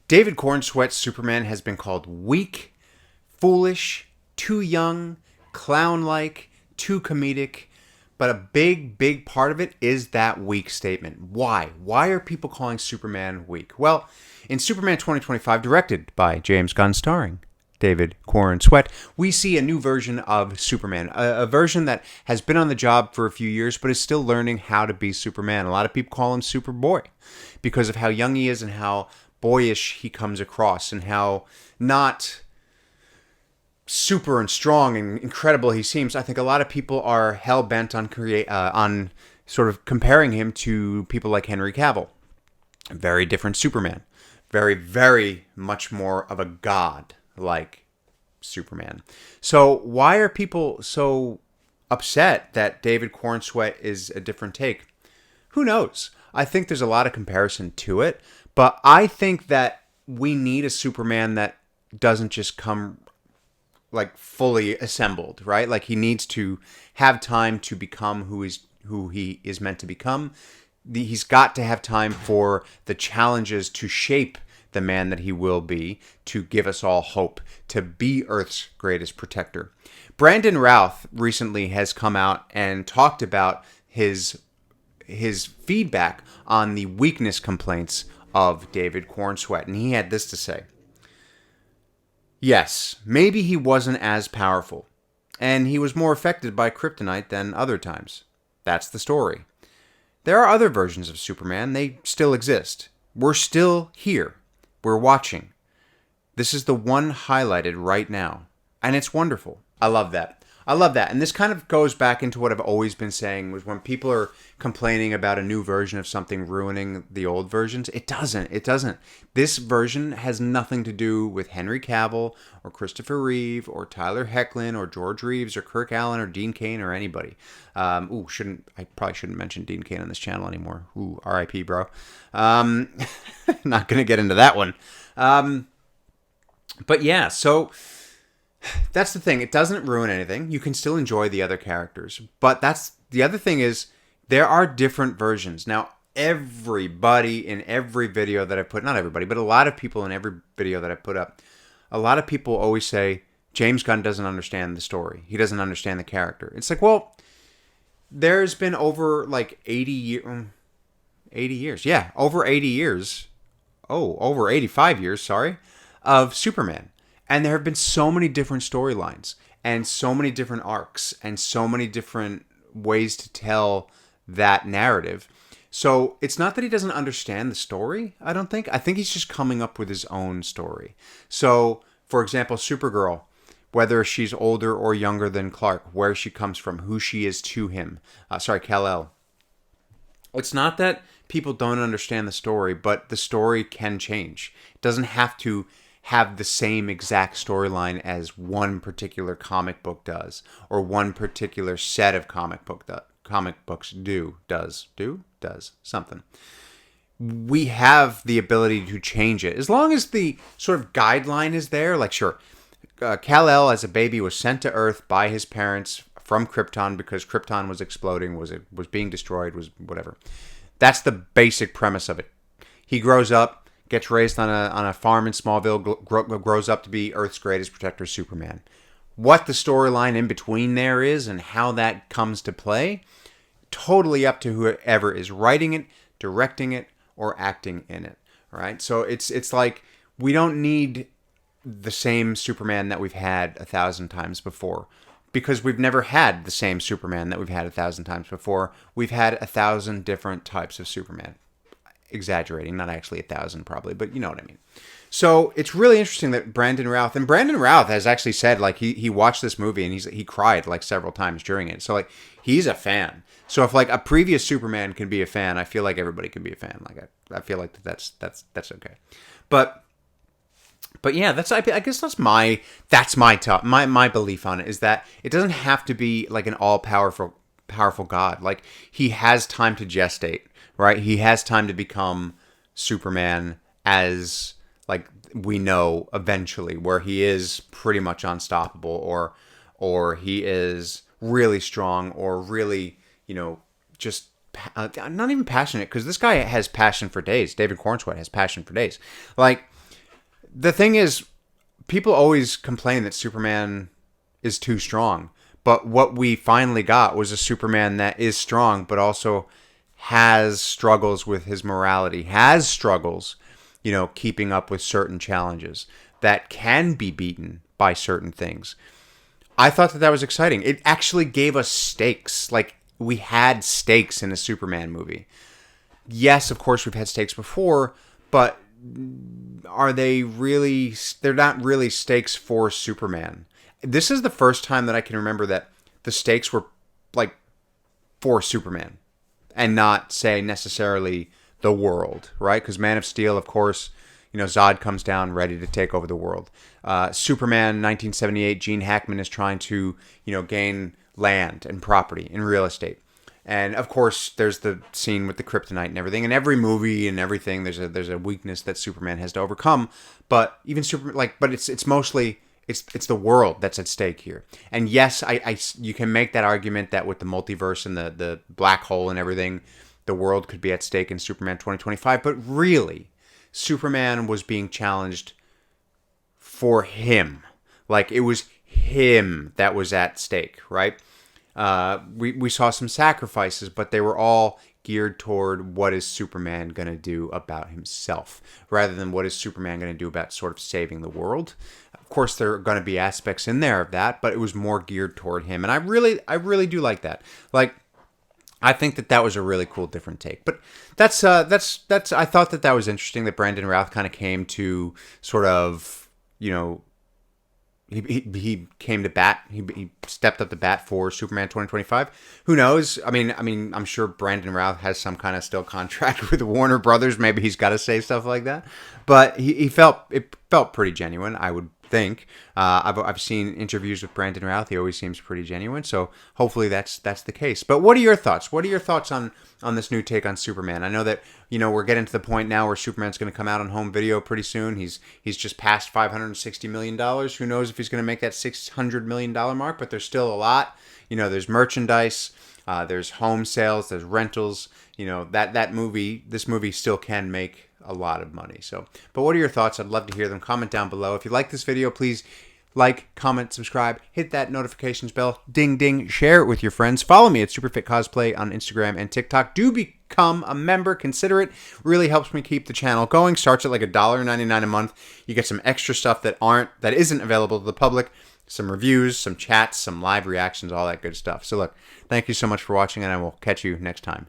David Corenswet's Superman has been called weak, foolish, too young, clown-like, too comedic. But a big part of it is that weak statement. Why? Why are people calling Superman weak? Well, in Superman 2025, directed by James Gunn, starring David Corenswet, we see a new version of Superman. A version that has been on the job for a few years, but is still learning how to be Superman. A lot of people call him Superboy because of how young he is and how boyish he comes across and how not super and strong and incredible he seems. I think a lot of people are hell-bent on sort of comparing him to people like Henry Cavill. Very different Superman. Very much more of a god like Superman. So why are people so upset that David Corenswet is a different take? Who knows? I think there's a lot of comparison to it, but I think that we need a Superman that doesn't just come like fully assembled, right? Like he needs to have time to become who he is meant to become. He's got to have time for the challenges to shape the man that he will be, to give us all hope, to be Earth's greatest protector. Brandon Routh recently has come out and talked about his feedback on the weakness complaints of David Corenswet, and he had this to say. Yes, maybe he wasn't as powerful, and he was more affected by kryptonite than other times. That's the story. There are other versions of Superman. They still exist. We're still here. We're watching. This is the one highlighted right now, and it's wonderful. I love that. And this kind of goes back into what I've always been saying, was when people are complaining about a new version of something ruining the old versions, it doesn't. This version has nothing to do with Henry Cavill or Christopher Reeve or Tyler Hoechlin or George Reeves or Kirk Allen or Dean Cain or anybody. I probably shouldn't mention Dean Cain on this channel anymore. R.I.P. bro. Not going to get into that one. But yeah, so that's the thing. It doesn't ruin anything. You can still enjoy the other characters. But that's the other thing is there are different versions. Now, everybody in every video that I put, not everybody, but a lot of people in every video that I put up, a lot of people always say, James Gunn doesn't understand the story. He doesn't understand the character. It's like, well, there's been over like 80 years. Yeah, over 80 years. Oh, over 85 years, sorry, of Superman. And there have been so many different storylines and so many different arcs and so many different ways to tell that narrative. So it's not that he doesn't understand the story, I don't think. I think he's just coming up with his own story. So, for example, Supergirl, whether she's older or younger than Clark, where she comes from, who she is to him. Kal-El. It's not that people don't understand the story, but the story can change. It doesn't have to have the same exact storyline as one particular comic book does, or one particular set of comic books does something. We have the ability to change it as long as the sort of guideline is there. Like, sure, Kal-El as a baby was sent to Earth by his parents from Krypton because Krypton was exploding, was being destroyed, was whatever. That's the basic premise of it. He grows up, gets raised on a farm in Smallville, grows up to be Earth's greatest protector, Superman. What the storyline in between there is and how that comes to play, totally up to whoever is writing it, directing it, or acting in it. All right? So it's like we don't need the same Superman that we've had 1,000 times before, because we've never had the same Superman that we've had 1,000 times before. We've had 1,000 different types of Superman. Exaggerating, not actually 1,000 probably, but you know what I mean. So it's really interesting that Brandon Routh has actually said, like, he watched this movie and he cried like several times during it. So like he's a fan. So if like a previous Superman can be a fan, I feel like everybody can be a fan. Like I feel like that's okay. But yeah, I guess that's my belief on it, is that it doesn't have to be like an all powerful god. Like he has time to gestate. Right, he has time to become Superman as like we know eventually, where he is pretty much unstoppable, or he is really strong, or really, just not even passionate, because this guy has passion for days. David Corenswet has passion for days. Like the thing is, people always complain that Superman is too strong. But what we finally got was a Superman that is strong, but also has struggles with his morality, has struggles, keeping up with certain challenges, that can be beaten by certain things. I thought that was exciting. It actually gave us stakes. Like, we had stakes in a Superman movie. Yes, of course, we've had stakes before, but are they really... They're not really stakes for Superman. This is the first time that I can remember that the stakes were, like, for Superman and not, say, necessarily the world, right? Because Man of Steel, of course, Zod comes down ready to take over the world. Superman, 1978, Gene Hackman is trying to, gain land and property and real estate. And, of course, there's the scene with the kryptonite and everything. In every movie and everything, there's a weakness that Superman has to overcome. But even but it's mostly... It's the world that's at stake here. And yes, you can make that argument that with the multiverse and the black hole and everything, the world could be at stake in Superman 2025. But really, Superman was being challenged for him. Like, it was him that was at stake, right? We saw some sacrifices, but they were all geared toward what is Superman going to do about himself, rather than what is Superman going to do about sort of saving the world. Of course, there are going to be aspects in there of that, but it was more geared toward him. And I really do like that. Like, I think that was a really cool, different take. But that's I thought that was interesting that Brandon Routh kind of came to sort of, he came to bat. He stepped up to bat for Superman 2025. Who knows? I mean, I'm sure Brandon Routh has some kind of still contract with Warner Brothers. Maybe he's got to say stuff like that. But it felt pretty genuine, I would think. I've seen interviews with Brandon Routh. He always seems pretty genuine. So hopefully that's the case. But what are your thoughts? What are your thoughts on this new take on Superman? I know that we're getting to the point now where Superman's going to come out on home video pretty soon. He's just passed $560 million. Who knows if he's going to make that $600 million mark? But there's still a lot. There's merchandise. There's home sales. There's rentals. This movie still can make a lot of money. So, but what are your thoughts? I'd love to hear them. Comment down below. If you like this video, please like, comment, subscribe, hit that notifications bell, ding ding, share it with your friends. Follow me at Superfit Cosplay on Instagram and TikTok. Do become a member. Consider it. Really helps me keep the channel going. Starts at like $1.99 a month. You get some extra stuff that isn't available to the public. Some reviews, some chats, some live reactions, all that good stuff. So look, thank you so much for watching, and I will catch you next time.